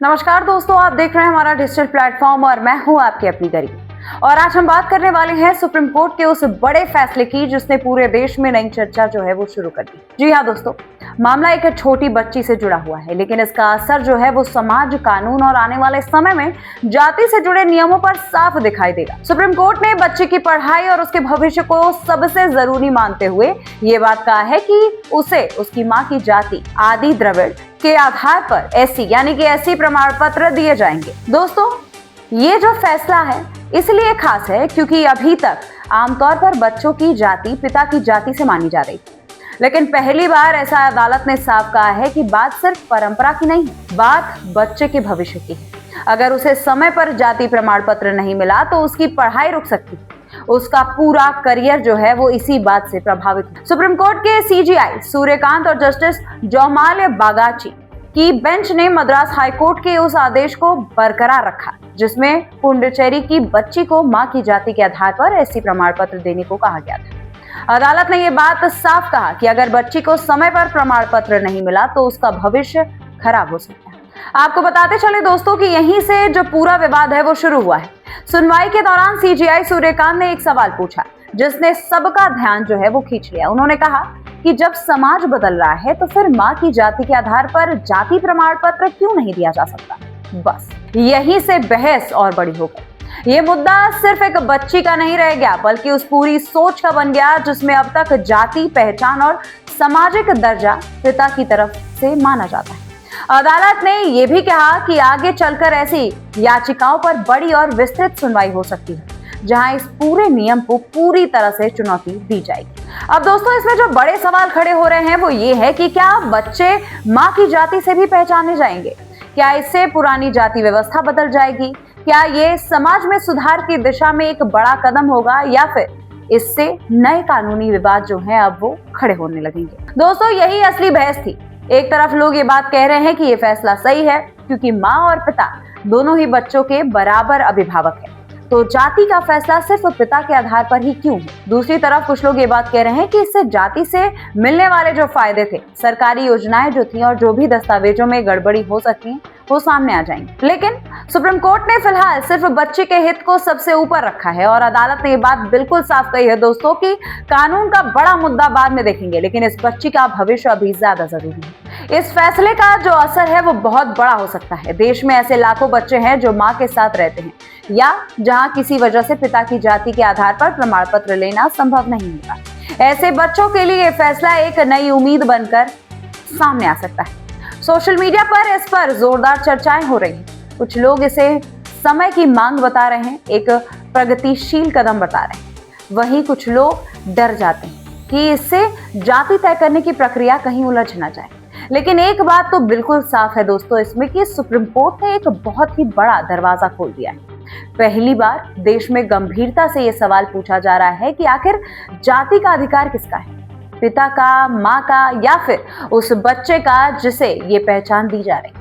नमस्कार दोस्तों, आप देख रहे हैं हमारा डिजिटल प्लेटफॉर्म और मैं हूं आपकी अपनी गरीब। और आज हम बात करने वाले हैं सुप्रीम कोर्ट के उस बड़े फैसले की जिसने पूरे देश में नई चर्चा जो है वो शुरू कर दी। जी हाँ दोस्तों, मामला एक छोटी बच्ची से जुड़ा हुआ है, लेकिन इसका असर जो है वो समाज, कानून और आने वाले समय में जाति से जुड़े नियमों पर साफ दिखाई देगा। सुप्रीम कोर्ट ने बच्चे की पढ़ाई और उसके भविष्य को सबसे जरूरी मानते हुए ये बात कहा है कि उसे उसकी माँ की जाति आदि द्रविड़ के आधार पर एससी यानी कि एससी प्रमाण पत्र दिए जाएंगे। दोस्तों, ये जो फैसला है इसलिए खास है क्योंकि अभी तक आमतौर पर बच्चों की जाति पिता की जाति से मानी जा रही थी, लेकिन पहली बार ऐसा अदालत ने साफ कहा है कि बात सिर्फ परंपरा की नहीं, बात बच्चे के भविष्य की है। अगर उसे समय पर जाति प्रमाण पत्र नहीं मिला तो उसकी पढ़ाई रुक सकती है, उसका पूरा करियर जो है वो इसी बात से प्रभावित है। सुप्रीम कोर्ट के सीजीआई सूर्यकांत और जस्टिस जौमाल बागाची की बेंच ने मद्रास हाईकोर्ट के उस आदेश को बरकरार रखा जिसमें पुंडुचेरी की बच्ची को मां की जाति के आधार पर एससी प्रमाण पत्र देने को कहा गया था। अदालत ने यह बात साफ कहा कि अगर बच्ची को समय पर प्रमाण पत्र नहीं मिला तो उसका भविष्य खराब हो सकता है। आपको बताते चले दोस्तों कि यहीं से जो पूरा विवाद है वो शुरू हुआ है। सुनवाई के दौरान सीजीआई सूर्यकांत ने एक सवाल पूछा जिसने सबका ध्यान जो है वो खींच लिया। उन्होंने कहा कि जब समाज बदल रहा है तो फिर मां की जाति के आधार पर जाति प्रमाण पत्र क्यों नहीं दिया जा सकता। बस यहीं से बहस और बड़ी हो गई। ये मुद्दा सिर्फ एक बच्ची का नहीं रह गया बल्कि उस पूरी सोच का बन गया जिसमें अब तक जाति, पहचान और सामाजिक दर्जा पिता की तरफ से माना जाता है। अदालत ने यह भी कहा कि आगे चलकर ऐसी याचिकाओं पर बड़ी और विस्तृत सुनवाई हो सकती है जहां इस पूरे नियम को पूरी तरह से चुनौती दी जाएगी। अब दोस्तों, इसमें जो बड़े सवाल खड़े हो रहे हैं वो ये है कि क्या बच्चे मां की जाति से भी पहचाने जाएंगे? क्या इससे पुरानी जाति व्यवस्था बदल जाएगी? क्या ये समाज में सुधार की दिशा में एक बड़ा कदम होगा या फिर इससे नए कानूनी विवाद जो हैं अब वो खड़े होने लगेंगे? दोस्तों, यही असली बहस थी। एक तरफ लोग ये बात कह रहे हैं कि ये फैसला सही है क्योंकि माँ और पिता दोनों ही बच्चों के बराबर अभिभावक हैं, तो जाति का फैसला सिर्फ पिता के आधार पर ही क्यों है? दूसरी तरफ कुछ लोग ये बात कह रहे हैं कि इससे जाति से मिलने वाले जो फायदे थे, सरकारी योजनाएं जो थी और जो भी दस्तावेजों में गड़बड़ी हो सकती है वो सामने आ जाएंगे। लेकिन सुप्रीम कोर्ट ने फिलहाल सिर्फ बच्चे के हित को सबसे ऊपर रखा है और अदालत ने ये बात बिल्कुल साफ कही है दोस्तों कि कानून का बड़ा मुद्दा बाद में देखेंगे, लेकिन इस बच्ची का भविष्य अभी ज्यादा जरूरी है। इस फैसले का जो असर है वो बहुत बड़ा हो सकता है। देश में ऐसे लाखों बच्चे हैं जो माँ के साथ रहते हैं या जहां किसी वजह से पिता की जाति के आधार पर प्रमाण पत्र लेना संभव नहीं होगा। ऐसे बच्चों के लिए ये फैसला एक नई उम्मीद बनकर सामने आ सकता है। सोशल मीडिया पर इस पर जोरदार चर्चाएं हो रही हैं। कुछ लोग इसे समय की मांग बता रहे हैं, एक प्रगतिशील कदम बता रहे हैं। वहीं कुछ लोग डर जाते हैं कि इससे जाति तय करने की प्रक्रिया कहीं उलझ ना जाए। लेकिन एक बात तो बिल्कुल साफ है दोस्तों इसमें कि सुप्रीम कोर्ट ने एक बहुत ही बड़ा दरवाजा खोल दिया है। पहली बार देश में गंभीरता से यह सवाल पूछा जा रहा है कि आखिर जाति का अधिकार किसका है, पिता का, माँ का या फिर उस बच्चे का जिसे ये पहचान दी जा रही है।